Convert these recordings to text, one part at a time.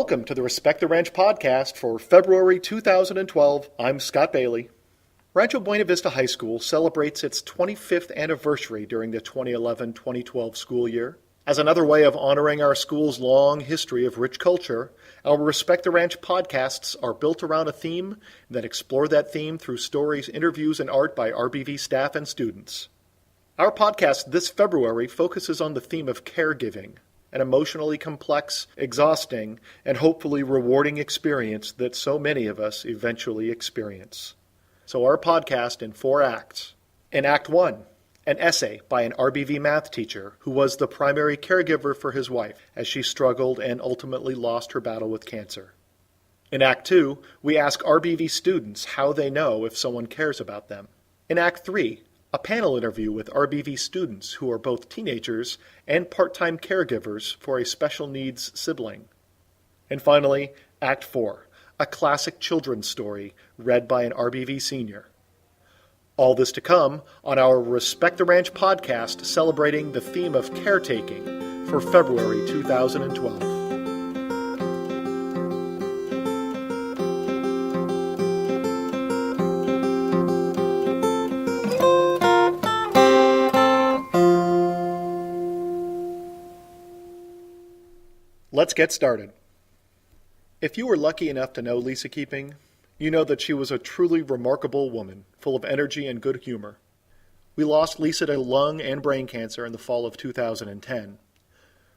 Welcome to the Respect the Ranch podcast for February 2012. I'm Scott Bailey. Rancho Buena Vista High School celebrates its 25th anniversary during the 2011-2012 school year. As another way of honoring our school's long history of rich culture, our Respect the Ranch podcasts are built around a theme that explore that theme through stories, interviews, and art by RBV staff and students. Our podcast this February focuses on the theme of caregiving, an emotionally complex, exhausting, and hopefully rewarding experience that so many of us eventually experience. So our podcast in 4 acts. In Act 1, an essay by an RBV math teacher who was the primary caregiver for his wife as she struggled and ultimately lost her battle with cancer. In Act 2, we ask RBV students how they know if someone cares about them. In Act 3, a panel interview with RBV students who are both teenagers and part-time caregivers for a special needs sibling. And finally, Act 4, a classic children's story read by an RBV senior. All this to come on our Respect the Ranch podcast celebrating the theme of caretaking for February 2012. Let's get started. If you were lucky enough to know Lisa Keeping, you know that she was a truly remarkable woman, full of energy and good humor. We lost Lisa to lung and brain cancer in the fall of 2010.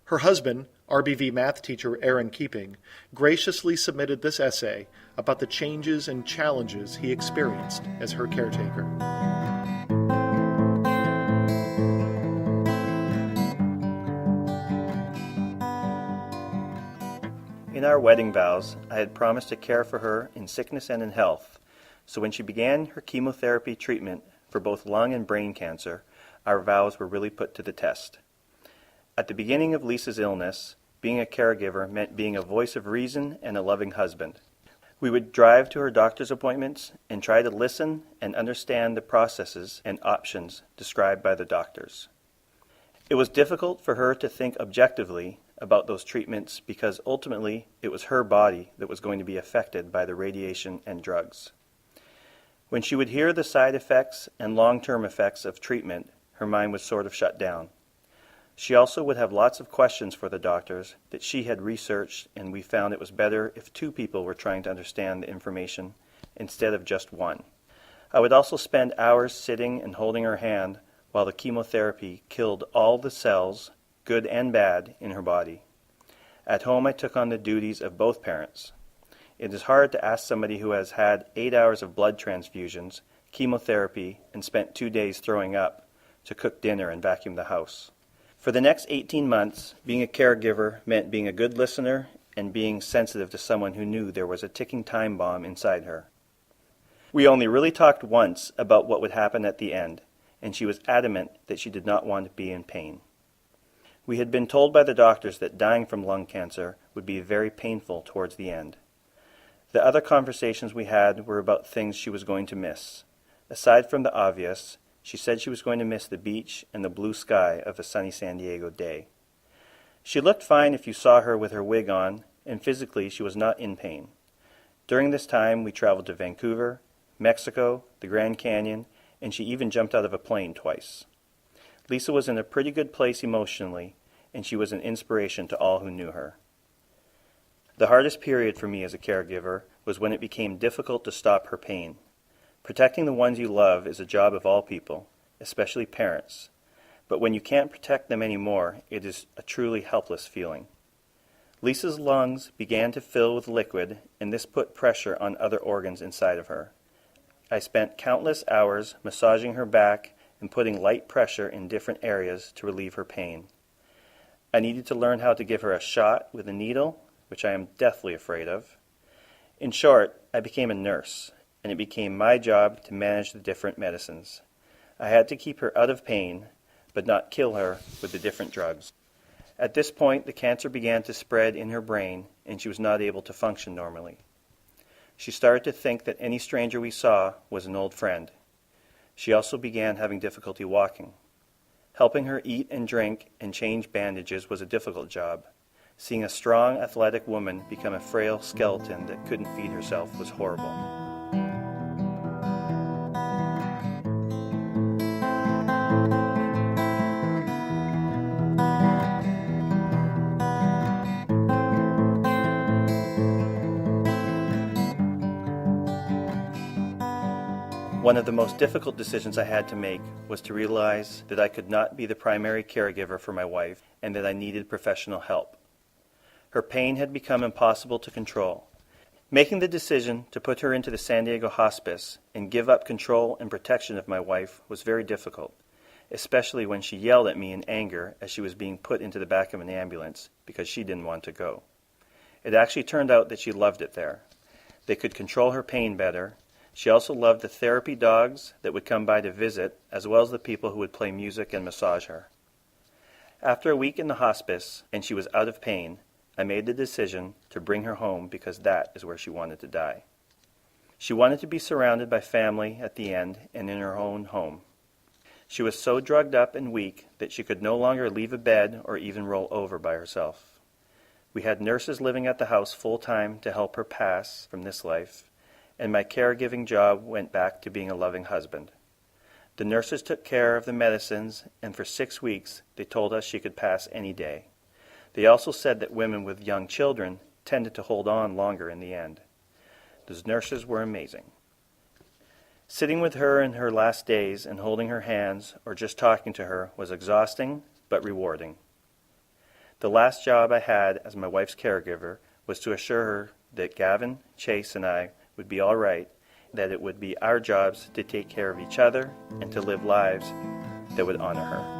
Her husband, RBV math teacher Aaron Keeping, graciously submitted this essay about the changes and challenges he experienced as her caretaker. In our wedding vows, I had promised to care for her in sickness and in health, so when she began her chemotherapy treatment for both lung and brain cancer, our vows were really put to the test. At the beginning of Lisa's illness, being a caregiver meant being a voice of reason and a loving husband. We would drive to her doctor's appointments and try to listen and understand the processes and options described by the doctors. It was difficult for her to think objectively about those treatments because ultimately it was her body that was going to be affected by the radiation and drugs. When she would hear the side effects and long-term effects of treatment, her mind would sort of shut down. She also would have lots of questions for the doctors that she had researched, and we found it was better if 2 people were trying to understand the information instead of just one. I would also spend hours sitting and holding her hand while the chemotherapy killed all the cells, good and bad, in her body. At home, I took on the duties of both parents. It is hard to ask somebody who has had 8 hours of blood transfusions, chemotherapy, and spent 2 days throwing up to cook dinner and vacuum the house. For the next 18 months, being a caregiver meant being a good listener and being sensitive to someone who knew there was a ticking time bomb inside her. We only really talked once about what would happen at the end, and she was adamant that she did not want to be in pain. We had been told by the doctors that dying from lung cancer would be very painful towards the end. The other conversations we had were about things she was going to miss. Aside from the obvious, she said she was going to miss the beach and the blue sky of a sunny San Diego day. She looked fine if you saw her with her wig on, and physically she was not in pain. During this time, we traveled to Vancouver, Mexico, the Grand Canyon, and she even jumped out of a plane twice. Lisa was in a pretty good place emotionally, and she was an inspiration to all who knew her. The hardest period for me as a caregiver was when it became difficult to stop her pain. Protecting the ones you love is a job of all people, especially parents. But when you can't protect them anymore, it is a truly helpless feeling. Lisa's lungs began to fill with liquid, and this put pressure on other organs inside of her. I spent countless hours massaging her back and putting light pressure in different areas to relieve her pain. I needed to learn how to give her a shot with a needle, which I am deathly afraid of. In short, I became a nurse, and it became my job to manage the different medicines. I had to keep her out of pain, but not kill her with the different drugs. At this point, the cancer began to spread in her brain, and she was not able to function normally. She started to think that any stranger we saw was an old friend. She also began having difficulty walking. Helping her eat and drink and change bandages was a difficult job. Seeing a strong, athletic woman become a frail skeleton that couldn't feed herself was horrible. One of the most difficult decisions I had to make was to realize that I could not be the primary caregiver for my wife and that I needed professional help. Her pain had become impossible to control. Making the decision to put her into the San Diego hospice and give up control and protection of my wife was very difficult, especially when she yelled at me in anger as she was being put into the back of an ambulance because she didn't want to go. It actually turned out that she loved it there. They could control her pain better. She also loved the therapy dogs that would come by to visit, as well as the people who would play music and massage her. After a week in the hospice, and she was out of pain, I made the decision to bring her home because that is where she wanted to die. She wanted to be surrounded by family at the end and in her own home. She was so drugged up and weak that she could no longer leave a bed or even roll over by herself. We had nurses living at the house full-time to help her pass from this life, and my caregiving job went back to being a loving husband. The nurses took care of the medicines, and for 6 weeks they told us she could pass any day. They also said that women with young children tended to hold on longer in the end. Those nurses were amazing. Sitting with her in her last days and holding her hands or just talking to her was exhausting but rewarding. The last job I had as my wife's caregiver was to assure her that Gavin, Chase, and I would be all right, that it would be our jobs to take care of each other and to live lives that would honor her.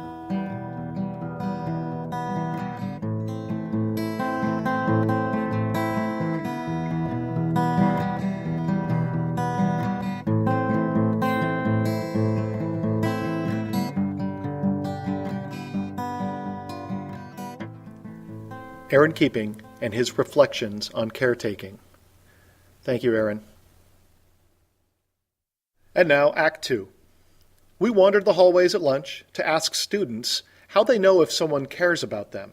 Aaron Keeping and his reflections on caretaking. Thank you, Aaron. And now, Act 2. We wandered the hallways at lunch to ask students how they know if someone cares about them.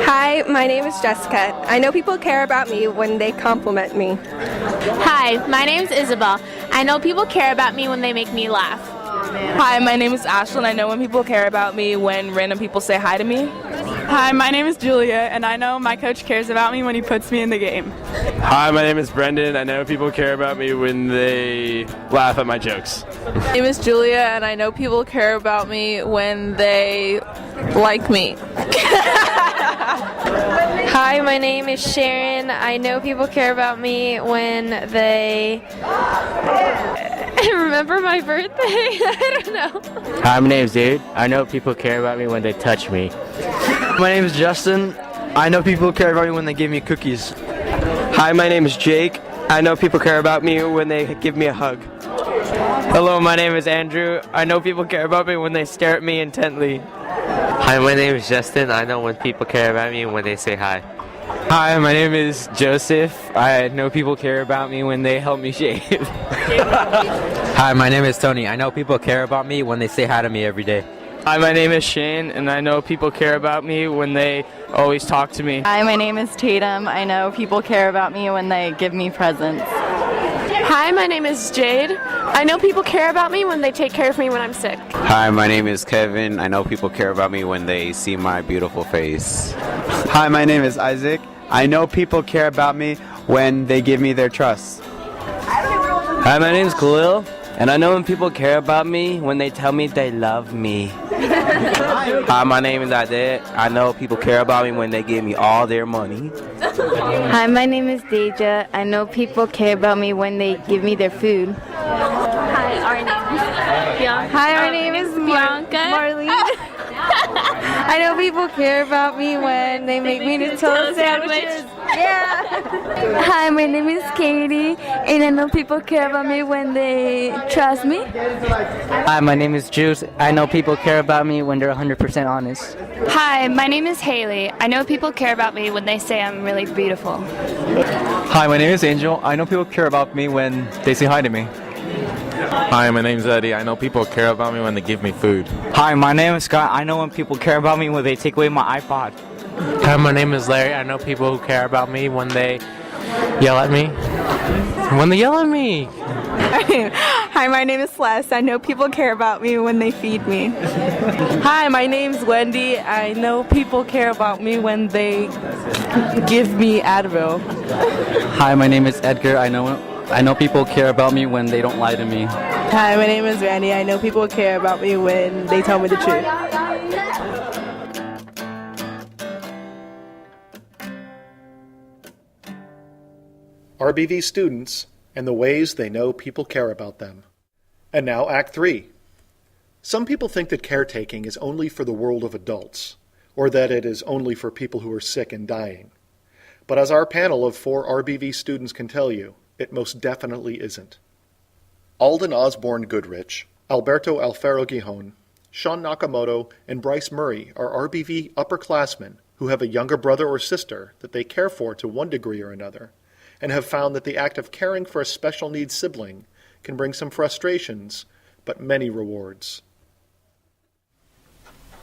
Hi, my name is Jessica. I know people care about me when they compliment me. Hi, my name is Isabel. I know people care about me when they make me laugh. Hi, my name is Ashlyn. I know when people care about me when random people say hi to me. Hi, my name is Julia, and I know my coach cares about me when he puts me in the game. Hi, my name is Brendan. I know people care about me when they laugh at my jokes. My name is Julia, and I know people care about me when they like me. Hi, my name is Sharon. I know people care about me when they remember my birthday. I don't know. Hi, my name is Dude. I know people care about me when they touch me. My name is Justin. I know people care about me when they give me cookies. Hi, my name is Jake. I know people care about me when they give me a hug. Hello, my name is Andrew. I know people care about me when they stare at me intently. Hi, my name is Justin. I know when people care about me when they say hi. Hi, my name is Joseph. I know people care about me when they help me shave. Hi, my name is Tony. I know people care about me when they say hi to me every day. Hi, my name is Shane, and I know people care about me when they always talk to me. Hi, my name is Tatum. I know people care about me when they give me presents. Hi, my name is Jade. I know people care about me when they take care of me when I'm sick. Hi, my name is Kevin. I know people care about me when they see my beautiful face. Hi, my name is Isaac. I know people care about me when they give me their trust. Hi, my name is Khalil, and I know when people care about me when they tell me they love me. Hi, my name is Ade. I know people care about me when they give me all their money. Hi, my name is Deja. I know people care about me when they give me their food. Hi, our name is Bianca. Hi, our name is Bianca. Marlene. I know people care about me when they make me Nutella sandwiches. Yeah. Hi, my name is Katie, and I know people care about me when they trust me. Hi, my name is Juice. I know people care about me when they're 100% honest. Hi, my name is Haley. I know people care about me when they say I'm really beautiful. Hi, my name is Angel. I know people care about me when they say hi to me. Hi, my name's Eddie. I know people care about me when they give me food. Hi, my name is Scott. I know when people care about me when they take away my iPod. Hi, my name is Larry. I know people who care about me when they yell at me. When they yell at me. Hi, my name is Celeste. I know people care about me when they feed me. Hi, my name's Wendy. I know people care about me when they give me Advil. Hi, my name is Edgar. I know people care about me when they don't lie to me. Hi, my name is Randy. I know people care about me when they tell me the truth. RBV students and the ways they know people care about them. And now Act 3. Some people think that caretaking is only for the world of adults, or that it is only for people who are sick and dying. But as our panel of 4 RBV students can tell you, it most definitely isn't. Alden Osborne Goodrich, Alberto Gijon, Shawn Nakamoto, and Bryce Murray are RBV upperclassmen who have a younger brother or sister that they care for to one degree or another, and have found that the act of caring for a special needs sibling can bring some frustrations, but many rewards.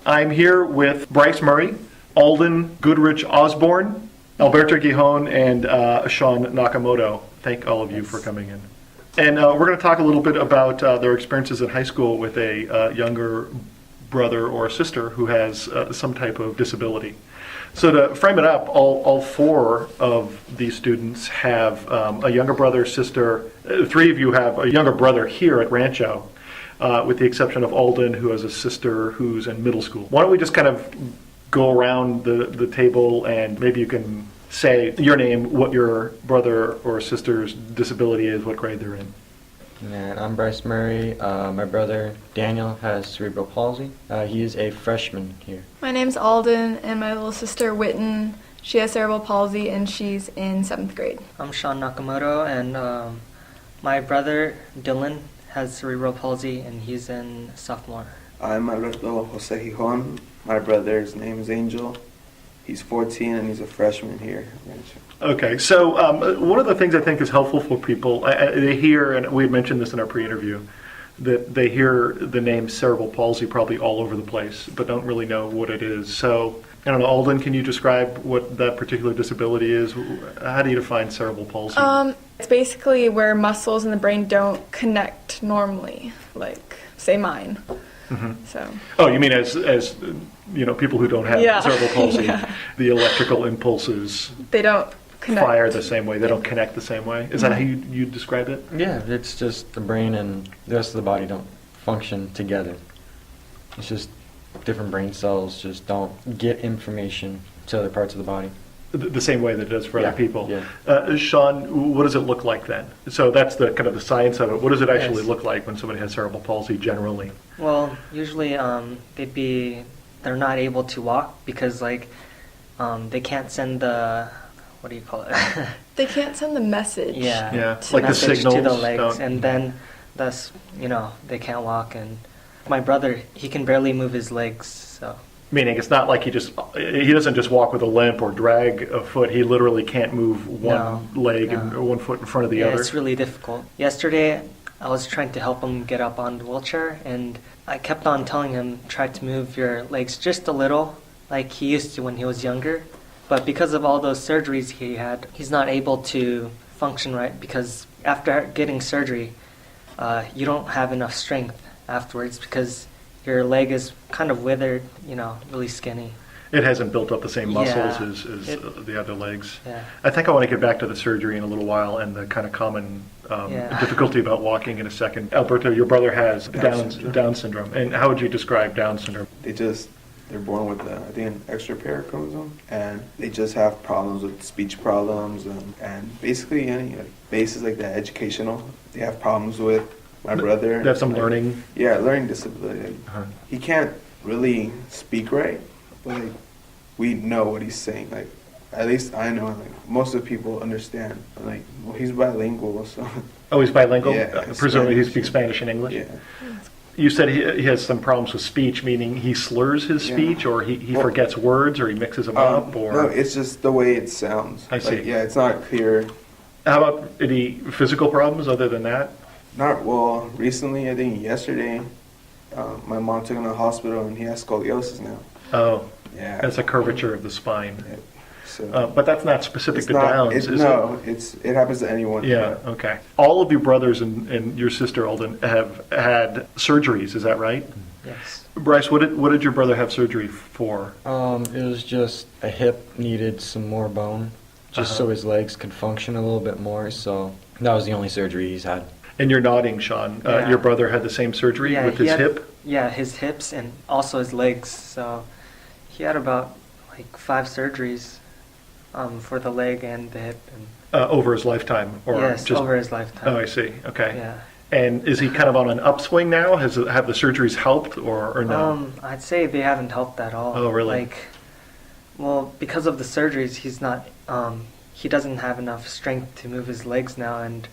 I'm here with Bryce Murray, Alden Goodrich-Osborne, Alberto Gijon, and Shawn Nakamoto. Thank all of you for coming in. And we're going to talk a little bit about their experiences in high school with a younger brother or sister who has some type of disability. So to frame it up, all 4 of these students have a younger brother, sister. 3 of you have a younger brother here at Rancho, with the exception of Alden, who has a sister who's in middle school. Why don't we just kind of go around the table, and maybe you can say your name, what your brother or sister's disability is, what grade they're in. And I'm Bryce Murray. My brother Daniel has cerebral palsy. He is a freshman here. My name's Alden, and my little sister Witten, she has cerebral palsy and she's in 7th grade. I'm Shawn Nakamoto, and my brother Dylan has cerebral palsy and he's in sophomore. I'm Alberto Jose Gijon. My brother's name is Angel. He's 14 and he's a freshman here. Okay, so one of the things I think is helpful for people, they hear, and we mentioned this in our pre-interview, that they hear the name cerebral palsy probably all over the place, but don't really know what it is. So, I don't know, Alden, can you describe what that particular disability is? How do you define cerebral palsy? It's basically where muscles in the brain don't connect normally, like, say, mine. Mm-hmm. So. Oh, you mean as you know, people who don't have cerebral palsy, the electrical impulses they don't connect. Fire the same way. They don't connect the same way. Is that how you describe it? Yeah, it's just the brain and the rest of the body don't function together. It's just different brain cells just don't get information to other parts of the body. The same way that it does for other people. Yeah. Shawn, what does it look like then? So that's the kind of the science of it. What does it actually look like when somebody has cerebral palsy generally? Well, usually they're not able to walk because they can't send the, what do you call it? They can't send the message. Yeah. Like the signals to the legs, and then thus they can't walk. And my brother, he can barely move his legs, so. Meaning it's not like he doesn't just walk with a limp or drag a foot. He literally can't move one leg or 1 foot in front of the other. It's really difficult. Yesterday, I was trying to help him get up on the wheelchair, and I kept on telling him, try to move your legs just a little, like he used to when he was younger. But because of all those surgeries he had, he's not able to function right, because after getting surgery, you don't have enough strength afterwards because your leg is kind of withered, really skinny. It hasn't built up the same muscles as the other legs. Yeah. I think I want to get back to the surgery in a little while and the kind of common difficulty about walking in a second. Alberto, your brother has Down syndrome. And how would you describe Down syndrome? They're born with, I think, an extra pair of chromosomes, and they just have problems with speech problems and basically any bases like that, educational, they have problems with. My brother. They have some learning? Yeah, learning disability. He can't really speak right, but we know what he's saying. At least I know. Most of the people understand. He's bilingual, so. Oh, he's bilingual? Yeah. Presumably he speaks Spanish and English? Yeah. You said he has some problems with speech, meaning he slurs his speech, or he forgets words, or he mixes them up, or? No, it's just the way it sounds. I see. Yeah, it's not clear. How about any physical problems other than that? Not well. Recently, I think yesterday, my mom took him to the hospital, and he has scoliosis now. Oh, yeah. That's a curvature of the spine. Yeah. So, but that's not specific to Downs, is it? No, it happens to anyone. Yeah, okay. All of your brothers and your sister, Alden, have had surgeries, is that right? Yes. Bryce, what did your brother have surgery for? It was just a hip needed some more bone, just so his legs could function a little bit more. So that was the only surgery he's had. And you're nodding, Shawn. Your brother had the same surgery with his hip? Yeah, his hips and also his legs. So he had about like 5 surgeries for the leg and the hip. And over his lifetime? Or yes, just, over his lifetime. Oh, I see. Okay. Yeah. And is he kind of on an upswing now? Have the surgeries helped or no? I'd say they haven't helped at all. Oh, really? Well, because of the surgeries, he's not. He doesn't have enough strength to move his legs now, and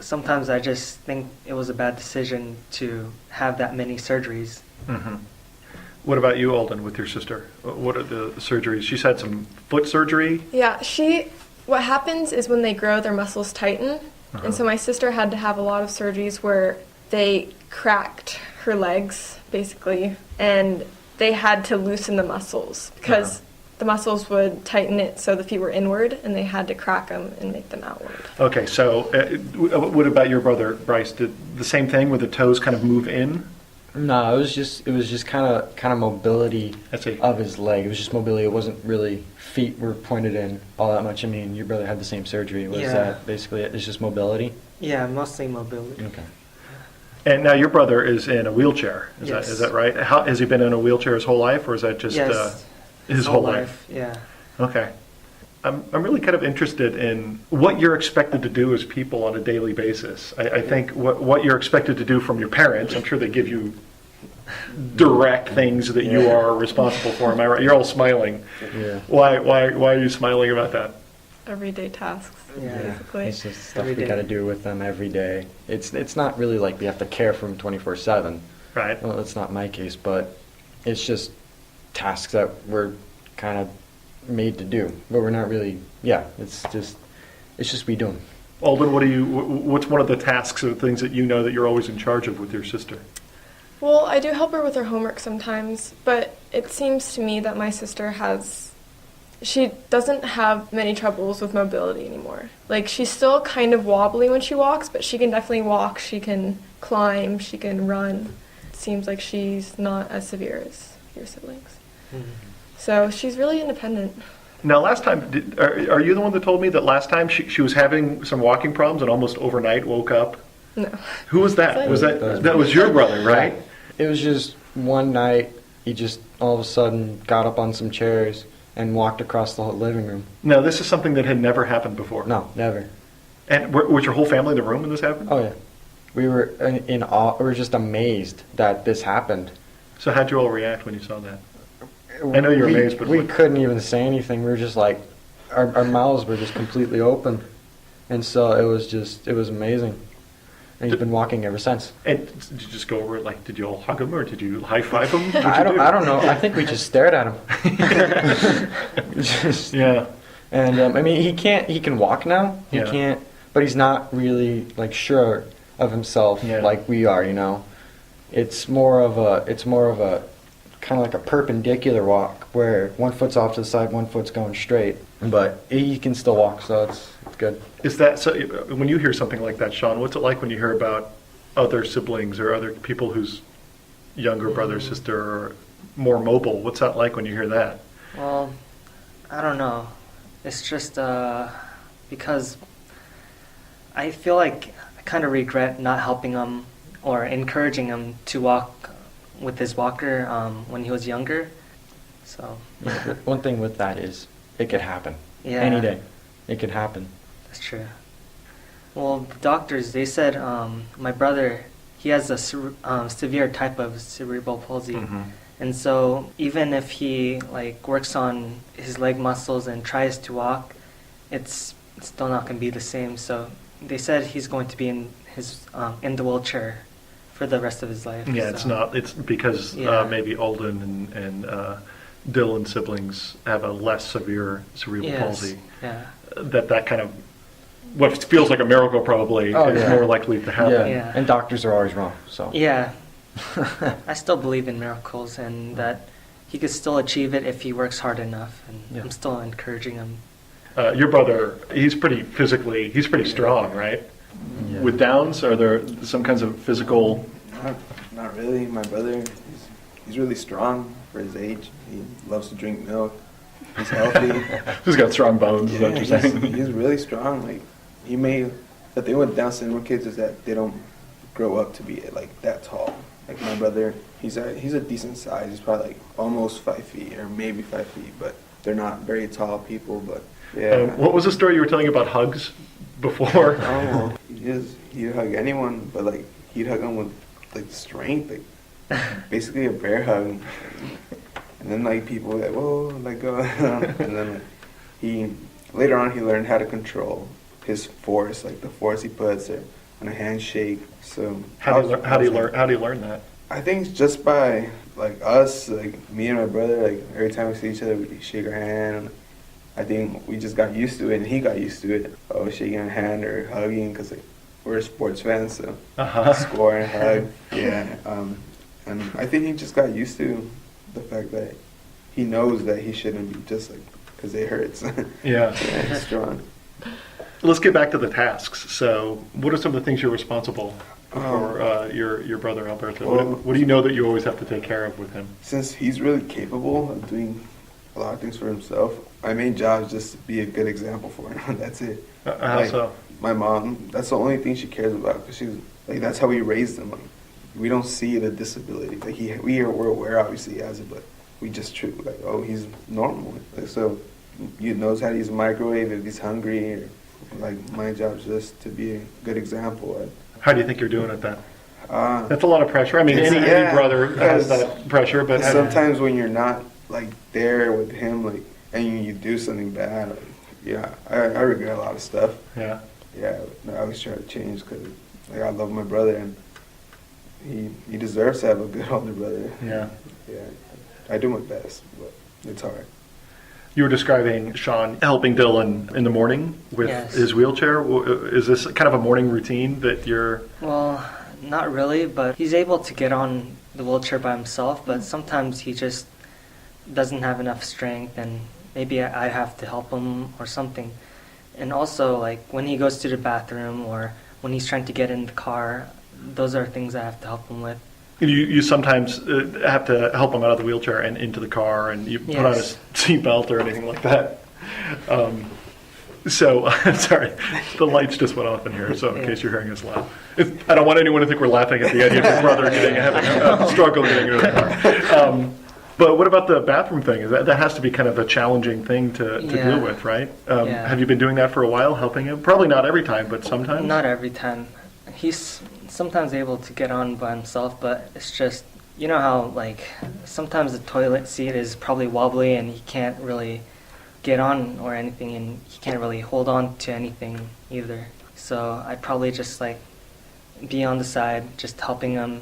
sometimes I just think it was a bad decision to have that many surgeries. Mm-hmm. What about you, Alden, with your sister? What are the surgeries? She's had some foot surgery? Yeah, what happens is when they grow, their muscles tighten. And so my sister had to have a lot of surgeries where they cracked her legs, basically, and they had to loosen the muscles because the muscles would tighten it so the feet were inward, and they had to crack them and make them outward. Okay, so what about your brother, Bryce? Did the same thing where the toes kind of move in? No, it was just kind of mobility of his leg. It was just mobility. It wasn't really feet were pointed in all that much. I mean, your brother had the same surgery. Was that basically it? It's just mobility? Yeah, mostly mobility. Okay. And now your brother is in a wheelchair. Yes. Is that right? Has he been in a wheelchair his whole life, or is that just his whole life? Yeah. Okay. I'm really kind of interested in what you're expected to do as people on a daily basis. I think what you're expected to do from your parents, I'm sure they give you direct things that you are responsible for. Am I right? You're all smiling. Yeah. Why are you smiling about that? Everyday tasks, basically. It's just stuff we got to do with them every day. It's not really like we have to care for them 24/7. Right. Well, that's not my case, but it's just tasks that we're kind of made to do, but we're not really. Yeah, it's just we do them. Alden, what's one of the tasks or things that you know that you're always in charge of with your sister? Well, I do help her with her homework sometimes, but it seems to me that my sister she doesn't have many troubles with mobility anymore. Like, she's still kind of wobbly when she walks, but she can definitely walk, she can climb, she can run. It seems like she's not as severe as your siblings. Mm-hmm. So she's really independent. Now, last time, are you the one that told me that last time she was having some walking problems and almost overnight woke up? No. Who was that? That was your brother, right? It was just one night, he just all of a sudden got up on some chairs and walked across the whole living room. No, this is something that had never happened before. No, never. And was your whole family in the room when this happened? Oh, yeah. We were in awe. We were just amazed that this happened. So how'd you all react when you saw that? I know you're amazed, but we couldn't even say anything. We were just like, our mouths were just completely open. And so it was amazing. And he's been walking ever since. And did you just go over it, like, did you all hug him or did you high five him? I don't know. I think we just stared at him. Yeah. And I mean, he can walk now. He can't, but he's not really like sure of himself like we are, you know. It's more of a kind of like a perpendicular walk where one foot's off to the side, one foot's going straight. But he can still walk, so it's good. Is that so? When you hear something like that, Shawn, what's it like when you hear about other siblings or other people whose younger brother, sister are more mobile? What's that like when you hear that? Well, I don't know. It's just because I feel like I kind of regret not helping him or encouraging him to walk with his walker when he was younger. So one thing with that is it could happen. Yeah. Any day. It could happen. That's true. Well, the doctors, they said my brother, he has a severe type of cerebral palsy. Mm-hmm. And so even if he like works on his leg muscles and tries to walk, it's still not going to be the same. So they said he's going to be in the wheelchair for the rest of his life. Yeah, so. It's because maybe Alden and Dylan's siblings have a less severe cerebral palsy. Yeah. That kind of what feels like a miracle probably is more likely to happen. Yeah. And doctors are always wrong. So Yeah. I still believe in miracles and that he could still achieve it if he works hard enough. And I'm still encouraging him. Your brother, he's pretty strong, right? Yeah. With Downs, are there some kinds of physical? Not really. My brother, he's really strong for his age. He loves to drink milk. He's healthy. He's got strong bones, is what you're saying. He's really strong. Like, the thing with Down syndrome kids is that they don't grow up to be like that tall. Like my brother, he's a decent size. He's probably like almost 5 feet or maybe 5 feet, but they're not very tall people. But yeah. What was the story you were telling about hugs before? Oh, he'd hug anyone, but like he'd hug them with like strength, like basically a bear hug. And then like people were like, whoa, let go. And then later on he learned how to control his force, like the force he puts on a handshake. So how do you learn that? I think it's just by like us, like me and my brother, like every time we see each other, we shake our hand. I think we just got used to it, and he got used to it. Shaking our hand or hugging, because like, we're sports fans, so score and hug. Yeah, and I think he just got used to the fact that he knows that he shouldn't be just like because it hurts. Yeah, he's strong. Let's get back to the tasks. So, what are some of the things you're responsible for your brother Alberto? Well, what do you know that you always have to take care of with him? Since he's really capable of doing a lot of things for himself, my main job is just to be a good example for him. That's it. How so? My mom, that's the only thing she cares about, because she's like, that's how we raised him. Like, we don't see the disability. Like we're aware obviously he has it, but we just treat like, oh, he's normal. Like, so he knows how to use a microwave if he's hungry. Or, like, my job is just to be a good example. How do you think you're doing at that? That's a lot of pressure. I mean, any brother has that pressure, but sometimes when you're not like there with him, like, and you do something bad, like, yeah, I regret a lot of stuff. Yeah. Yeah, I always try to change because like, I love my brother and he deserves to have a good older brother. Yeah. Yeah, I do my best, but it's hard. You were describing Shawn helping Dylan in the morning with his wheelchair. Is this kind of a morning routine that you're... Well, not really, but he's able to get on the wheelchair by himself, but sometimes he just doesn't have enough strength, and maybe I have to help him or something. And also, like, when he goes to the bathroom or when he's trying to get in the car, those are things I have to help him with. You sometimes have to help him out of the wheelchair and into the car, and you put on his seatbelt or anything like that. Sorry, the lights just went off in here, so in case you're hearing us laugh. I don't want anyone to think we're laughing at the idea of his brother having a struggle getting into the car. But what about the bathroom thing? That has to be kind of a challenging thing to deal with, right? Have you been doing that for a while, helping him? Probably not every time, but sometimes? Not every time. He's sometimes able to get on by himself, but it's just, you know how, like, sometimes the toilet seat is probably wobbly and he can't really get on or anything, and he can't really hold on to anything either. So I'd probably just, like, be on the side, just helping him,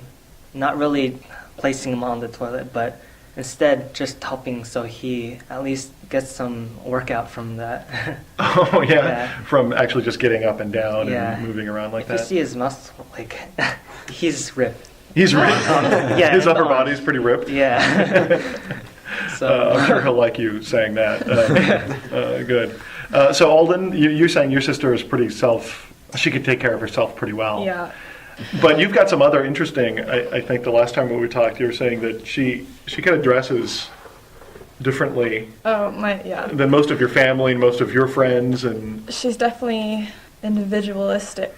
not really placing him on the toilet, but instead just helping so he at least gets some workout from that. Oh, yeah. From actually just getting up and down and moving around like that. If you see his muscle, like, he's ripped. He's ripped? His upper body's pretty ripped? Yeah. So I'm sure he'll like you saying that. Good. So Alden, you're saying your sister is she could take care of herself pretty well. Yeah. But you've got some other interesting, I think the last time when we talked, you were saying that she kind of dresses differently than most of your family and most of your friends. And she's definitely individualistic,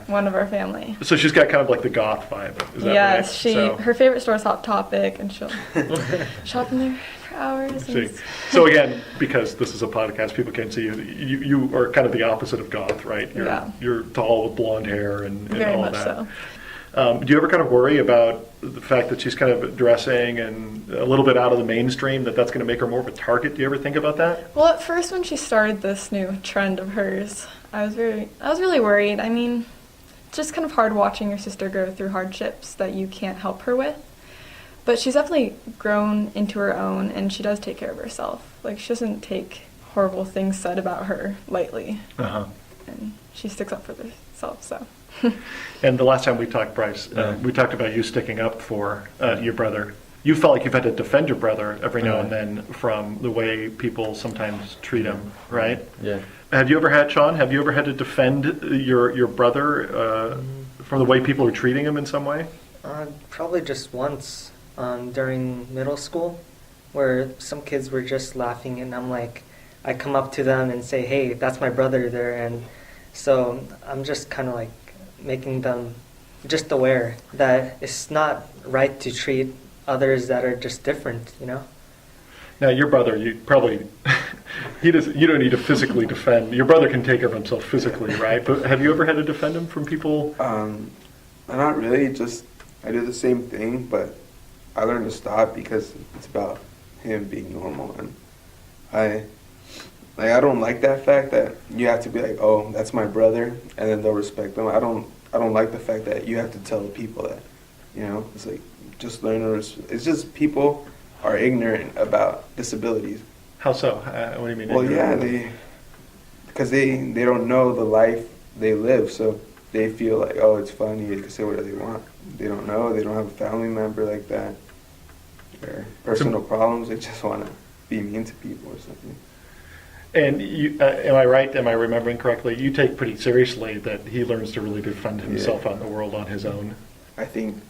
one of our family. So she's got kind of like the goth vibe, is that right? Her favorite store is Hot Topic, and she'll shop in there for hours. So again, because this is a podcast, people can't see you. You are kind of the opposite of goth, right? You're tall with blonde hair and very all much that. So. Do you ever kind of worry about the fact that she's kind of dressing and a little bit out of the mainstream, that's going to make her more of a target? Do you ever think about that? Well, at first when she started this new trend of hers, I was really worried. I mean, it's just kind of hard watching your sister go through hardships that you can't help her with. But she's definitely grown into her own, and she does take care of herself. Like, she doesn't take horrible things said about her lightly. and she sticks up for herself. So. And the last time we talked, Bryce, we talked about you sticking up for your brother. You felt like you've had to defend your brother every now and then from the way people sometimes treat him, right? Yeah. Have you ever had, Shawn, have you ever had to defend your brother from the way people are treating him in some way? Probably just once during middle school, where some kids were just laughing, and I come up to them and say, hey, that's my brother there, and so I'm just kind of like making them just aware that it's not right to treat others that are just different, you know? Now, your brother, you probably, you don't need to physically defend. Your brother can take care of himself physically, right? But have you ever had to defend him from people? Not really, just I do the same thing, but I learned to stop because it's about him being normal, and I don't like that fact that you have to be like, oh, that's my brother, and then they'll respect them. I don't like the fact that you have to tell people that, you know. It's like, just learn to it's just people are ignorant about disabilities. How so? What do you mean? Well, yeah, because they don't know the life they live, so they feel like, oh, it's funny, they can say whatever they want. They don't know, they don't have a family member like that, or personal problems, they just want to be mean to people or something. And you, am I right? Am I remembering correctly? You take pretty seriously that he learns to really defend himself out in the world on his own. I think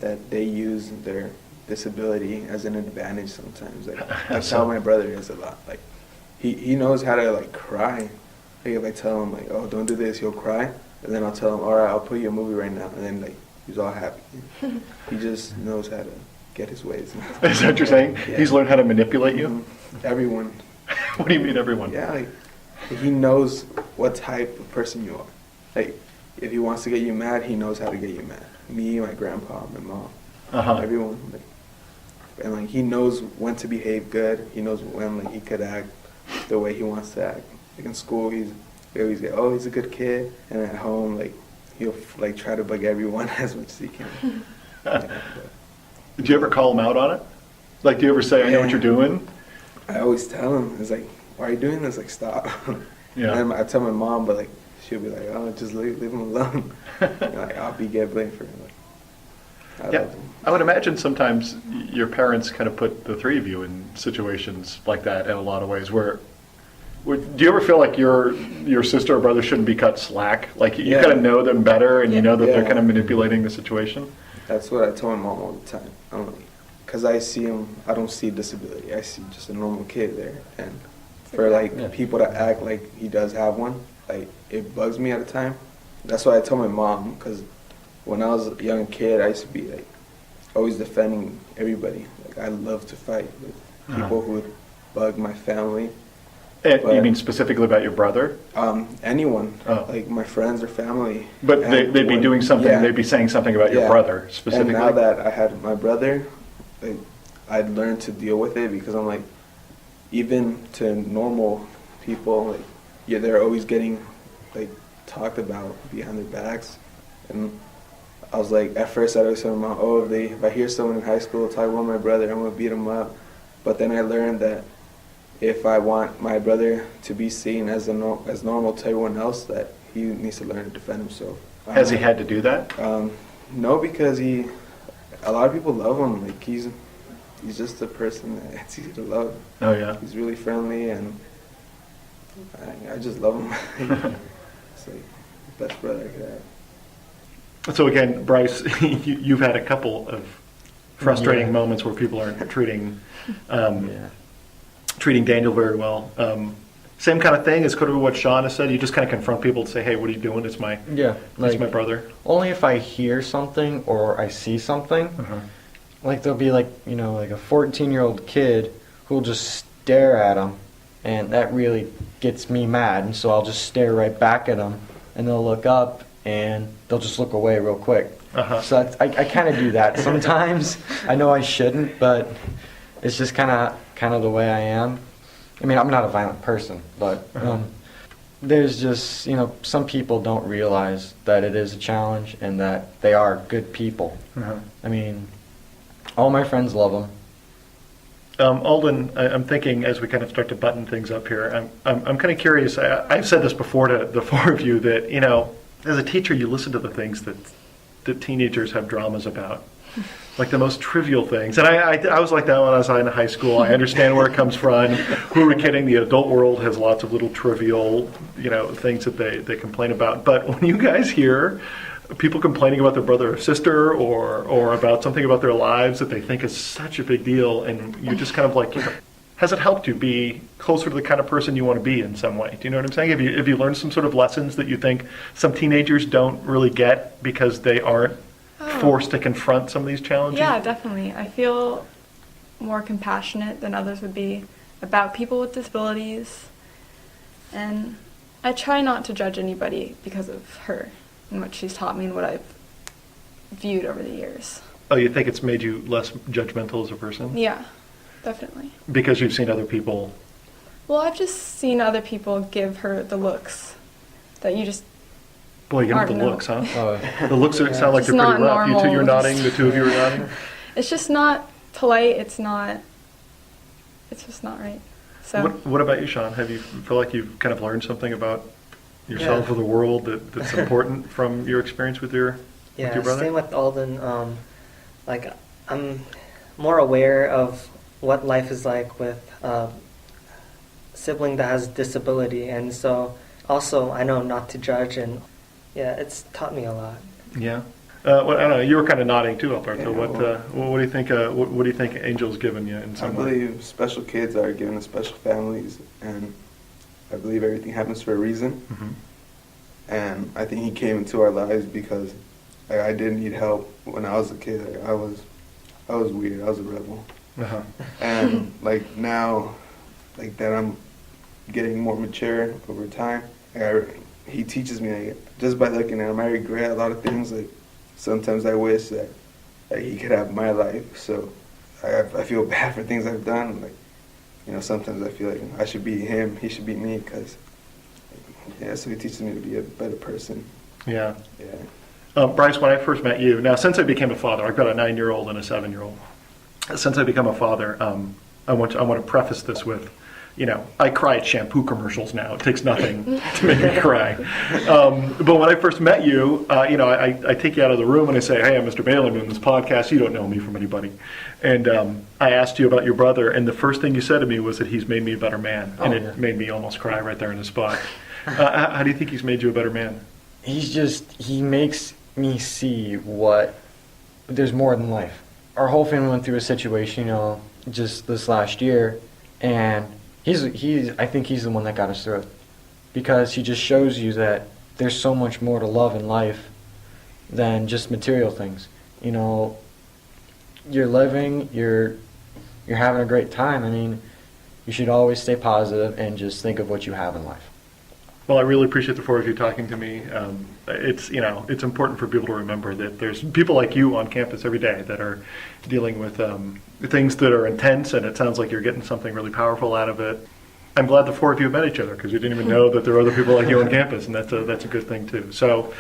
that they use their disability as an advantage sometimes. Like, that's how my brother is a lot. Like, he knows how to like cry. Like, if I tell him like, oh, don't do this, he'll cry, and then I'll tell him, all right, I'll put you a movie right now, and then like he's all happy. He just knows how to get his ways. Is that what you're saying? Yeah. He's learned how to manipulate you? Mm-hmm. Everyone. What do you mean, everyone? Yeah, like he knows what type of person you are. Like, if he wants to get you mad, he knows how to get you mad. Me, my grandpa, my mom, everyone. Like, and like he knows when to behave good. He knows when like he could act the way he wants to act. Like in school, we always get, oh, he's a good kid, and at home, like he'll like try to bug everyone as much as he can. Did you ever call him out on it? Like, do you ever say, I know what you're doing? I always tell him, it's like, why are you doing this? Like, stop. Yeah. And I tell my mom, but like she'll be like, oh, just leave him alone. And, like, I'll get blamed for him. Like, I love him. I would imagine sometimes your parents kind of put the three of you in situations like that in a lot of ways. Do you ever feel like your sister or brother shouldn't be cut slack? Like you kind of know them better, and you know that they're kind of manipulating the situation. That's what I tell my mom all the time. Because I see him, I don't see disability. I see just a normal kid there, and for like people to act like he does have one, like it bugs me at a time. That's why I tell my mom, because when I was a young kid, I used to be like always defending everybody. Like I love to fight with people who would bug my family. And you mean specifically about your brother? Anyone, like my friends or family. But they'd be doing something. They'd be saying something about your brother specifically. And now that I had my brother, like I'd learned to deal with it, because I'm like, even to normal people, like they're always getting like talked about behind their backs. And I was like, at first I always tell my mom, oh, if I hear someone in high school talk about my brother, I'm gonna beat him up. But then I learned that if I want my brother to be seen as normal to everyone else, that he needs to learn to defend himself. Has he had to do that? No, because a lot of people love him. Like he's just a person that it's easy to love. Oh yeah. He's really friendly, and I just love him. It's like the best brother I could have. So again, Bryce, you've had a couple of frustrating moments where people aren't treating Daniel very well. Same kind of thing as could be what Shawn has said. You just kind of confront people and say, "Hey, what are you doing? It's my brother." Only if I hear something or I see something, like there'll be like a 14-year-old kid who'll just stare at him, and that really gets me mad. And so I'll just stare right back at them, and they'll look up and they'll just look away real quick. So I kind of do that sometimes. I know I shouldn't, but it's just kind of the way I am. I mean, I'm not a violent person, but there's just, some people don't realize that it is a challenge and that they are good people. I mean, all my friends love him. Alden, I'm thinking as we kind of start to button things up here, I'm kind of curious. I've said this before to the four of you that, as a teacher, you listen to the things that teenagers have dramas about, like the most trivial things. And I was like that when I was in high school. I understand where it comes from. Who are we kidding? The adult world has lots of little trivial, things that they complain about. But when you guys hear people complaining about their brother or sister or about something about their lives that they think is such a big deal, and you're just kind of like, has it helped you be closer to the kind of person you want to be in some way? Do you know what I'm saying? Have you learned some sort of lessons that you think some teenagers don't really get because they aren't forced to confront some of these challenges? Yeah, definitely. I feel more compassionate than others would be about people with disabilities, and I try not to judge anybody because of her and what she's taught me and what I've viewed over the years. Oh, you think it's made you less judgmental as a person? Yeah, definitely. Because you've seen other people. Well, I've just seen other people give her the looks that you just Boy, you get the looks, huh? The looks sound like It's they're pretty not rough. normal. You're nodding. The two of you are nodding. It's just not polite. It's just not right. So. What about you, Shawn? Have you feel like you've kind of learned something about yourself or the world that's important from your experience with your brother? Same with Alden. I'm more aware of what life is like with a sibling that has disability, and so also I know not to judge, and it's taught me a lot. Yeah. I don't know. You were kind of nodding too, Alberto. What do you think? What do you think Angel's given you in some way? I believe special kids are given to special families, and I believe everything happens for a reason. Mm-hmm. And I think he came into our lives because I did need help when I was a kid. I was weird. I was a rebel. Uh-huh. And now, that I'm getting more mature over time. He teaches me just by looking at him. I regret a lot of things. Sometimes I wish that he could have my life. So I feel bad for things I've done. Sometimes I feel like I should be him, he should be me, because so he teaches me to be a better person. Yeah. Bryce, when I first met you, now since I became a father, I've got a 9-year-old and a 7-year-old. Since I become a father, I want to preface this with, I cry at shampoo commercials now. It takes nothing to make me cry. But when I first met you, I take you out of the room and I say, hey, I'm Mr. Bailey, I'm doing this podcast. You don't know me from anybody. And I asked you about your brother, and the first thing you said to me was that he's made me a better man. And it made me almost cry right there in the spot. How do you think he's made you a better man? He makes me see there's more than life. Our whole family went through a situation, just this last year, and I think he's the one that got us through it, because he just shows you that there's so much more to love in life than just material things. You're living, you're having a great time. I mean, you should always stay positive and just think of what you have in life. Well, I really appreciate the four of you talking to me. It's important for people to remember that there's people like you on campus every day that are dealing with things that are intense, and it sounds like you're getting something really powerful out of it. I'm glad the four of you met each other, because we didn't even know that there are other people like you on campus, and that's a good thing too. So,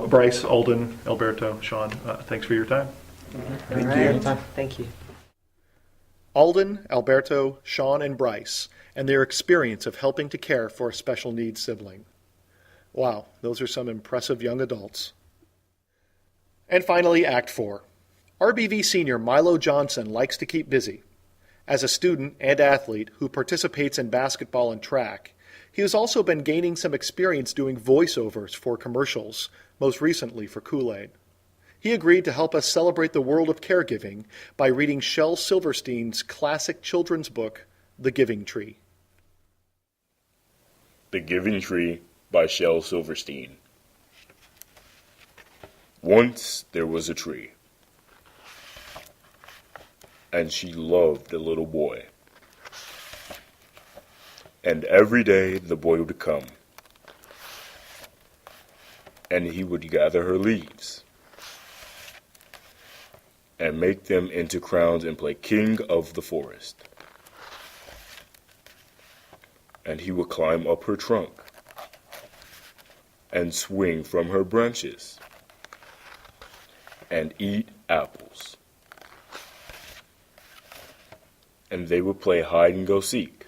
Bryce, Alden, Alberto, Shawn, thanks for your time. Thank you. Alden, Alberto, Shawn, and Bryce, and their experience of helping to care for a special needs sibling. Wow, those are some impressive young adults. And finally, Act 4. RBV senior Mylo Johnson likes to keep busy. As a student and athlete who participates in basketball and track, he has also been gaining some experience doing voiceovers for commercials, most recently for Kool-Aid. He agreed to help us celebrate the world of caregiving by reading Shel Silverstein's classic children's book, The Giving Tree. The Giving Tree by Shel Silverstein. Once there was a tree, and she loved a little boy. And every day the boy would come, and he would gather her leaves and make them into crowns and play king of the forest. And he would climb up her trunk and swing from her branches and eat apples. and they would play hide and go seek.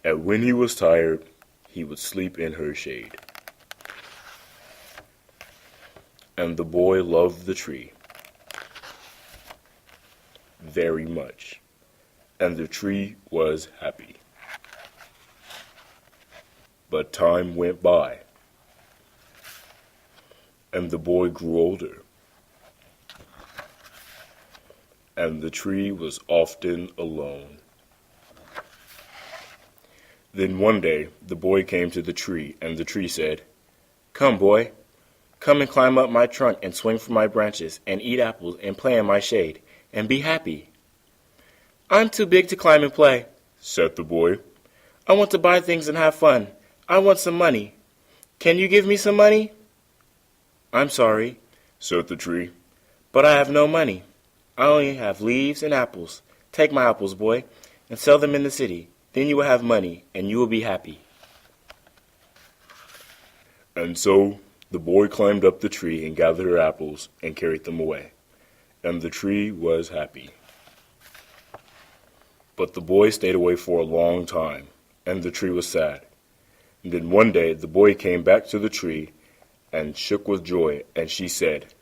And when he was tired, he would sleep in her shade. And the boy loved the tree very much, and the tree was happy. But time went by, and the boy grew older, and the tree was often alone. Then one day the boy came to the tree, and the tree said, "Come, boy, come and climb up my trunk and swing from my branches and eat apples and play in my shade and be happy." "I'm too big to climb and play," said the boy. "I want to buy things and have fun. I want some money. Can you give me some money?" "I'm sorry," said the tree, "but I have no money. I only have leaves and apples. Take my apples, boy, and sell them in the city. Then you will have money, and you will be happy." And so the boy climbed up the tree and gathered her apples and carried them away, and the tree was happy. But the boy stayed away for a long time, and the tree was sad. And then one day the boy came back to the tree and shook with joy, and she said,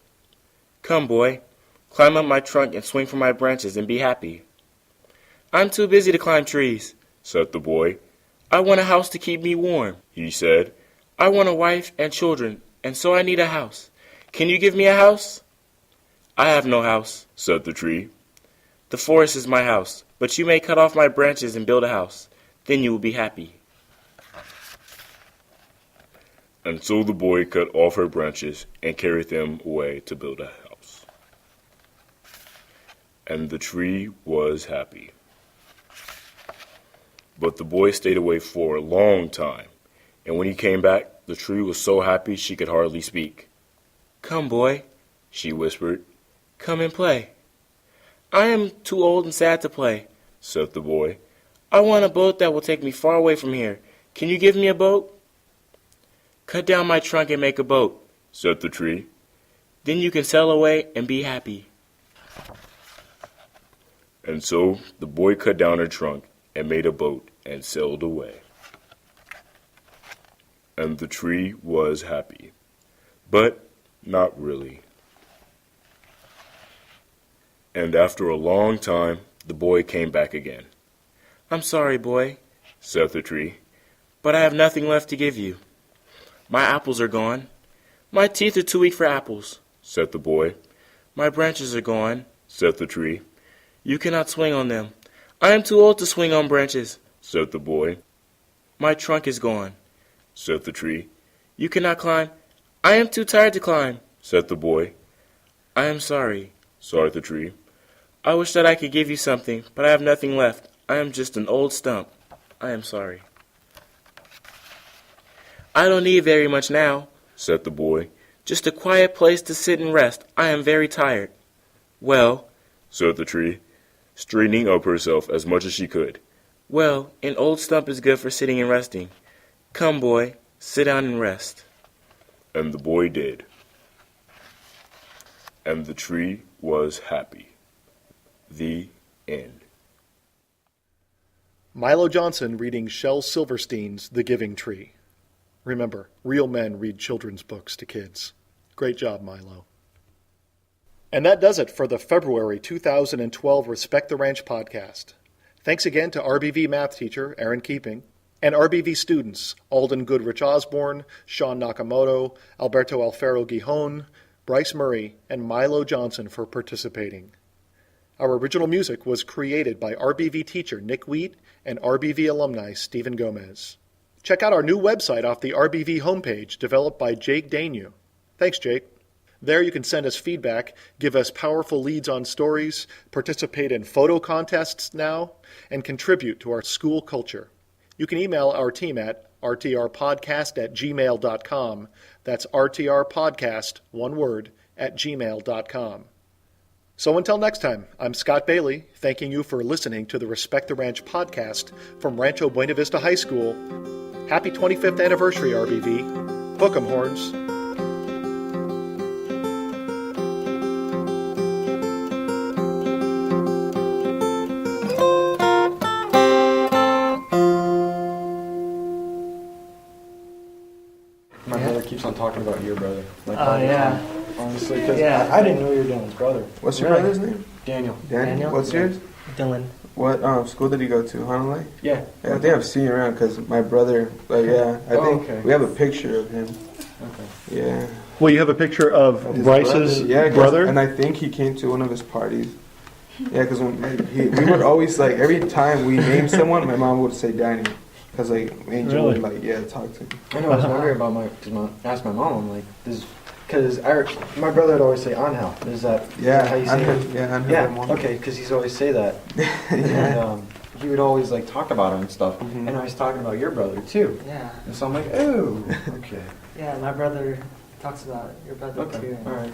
"Come, boy, climb up my trunk and swing from my branches and be happy." "I'm too busy to climb trees," said the boy. "I want a house to keep me warm." He said, "I want a wife and children, and so I need a house. Can you give me a house?" "I have no house," said the tree. "The forest is my house, but you may cut off my branches and build a house. Then you will be happy." And so the boy cut off her branches and carried them away to build a house. And the tree was happy. But the boy stayed away for a long time, and when he came back, the tree was so happy she could hardly speak. "Come, boy," she whispered. "Come and play." "I am too old and sad to play," said the boy. "I want a boat that will take me far away from here. Can you give me a boat?" "Cut down my trunk and make a boat," said the tree. "Then you can sail away and be happy." And so the boy cut down her trunk and made a boat and sailed away. And the tree was happy, but not really. And after a long time, the boy came back again. "I'm sorry, boy," said the tree, "but I have nothing left to give you. My apples are gone." "My teeth are too weak for apples," said the boy. "My branches are gone," said the tree. "You cannot swing on them." "I am too old to swing on branches," said the boy. "My trunk is gone," said the tree. "You cannot climb." "I am too tired to climb," said the boy. "I am sorry," sighed the tree. "I wish that I could give you something, but I have nothing left. I am just an old stump. I am sorry." "I don't need very much now," said the boy. "Just a quiet place to sit and rest. I am very tired." "Well," said the tree, straightening up herself as much as she could. "Well, an old stump is good for sitting and resting. Come, boy, sit down and rest." And the boy did. And the tree was happy. The end. Mylo Johnson reading Shel Silverstein's The Giving Tree. Remember, real men read children's books to kids. Great job, Mylo. And that does it for the February 2012 Respect the Ranch podcast. Thanks again to RBV math teacher Aaron Keeping and RBV students Alden Goodrich-Osborne, Shawn Nakamoto, Alberto Gijon, Bryce Murray, and Mylo Johnson for participating. Our original music was created by RBV teacher Nick Wheat and RBV alumni Stephen Gomez. Check out our new website off the RBV homepage developed by Jake Danew. Thanks, Jake. There you can send us feedback, give us powerful leads on stories, participate in photo contests now, and contribute to our school culture. You can email our team at rtrpodcast@gmail.com. That's rtrpodcast, one word, @gmail.com. So until next time, I'm Scott Bailey, thanking you for listening to the Respect the Ranch podcast from Rancho Buena Vista High School. Happy 25th anniversary, RBV. Hook 'em horns. keeps on talking about your brother. Like, Oh, yeah. Honestly, because Yeah. I didn't know you were Dylan's brother. What's your Really? brother's name? Daniel. Daniel. What's yours? Dylan. What school did he go to? Honolulu? Yeah. I think I've seen you around because my brother, like, yeah, I Oh, think okay. we have a picture of him. Okay. Yeah. Well, you have a picture of His Bryce's brother. Yeah, brother? and I think he came to one of his parties. Yeah, because we would always, like, every time we named someone, my mom would say Danny. Because, like, Angel Really? would, like, yeah, talk to him. I know. I was wondering about asked my mom. I'm like, because my brother would always say Angel. Is that how you say Angel, it? yeah, Angel Yeah. Ramon. Okay, because he's always say that. Yeah. And he would always like talk about him and stuff. And I was talking about your brother too. Yeah. And so I'm like, oh, okay. Yeah, my brother talks about your brother Okay. too. All right.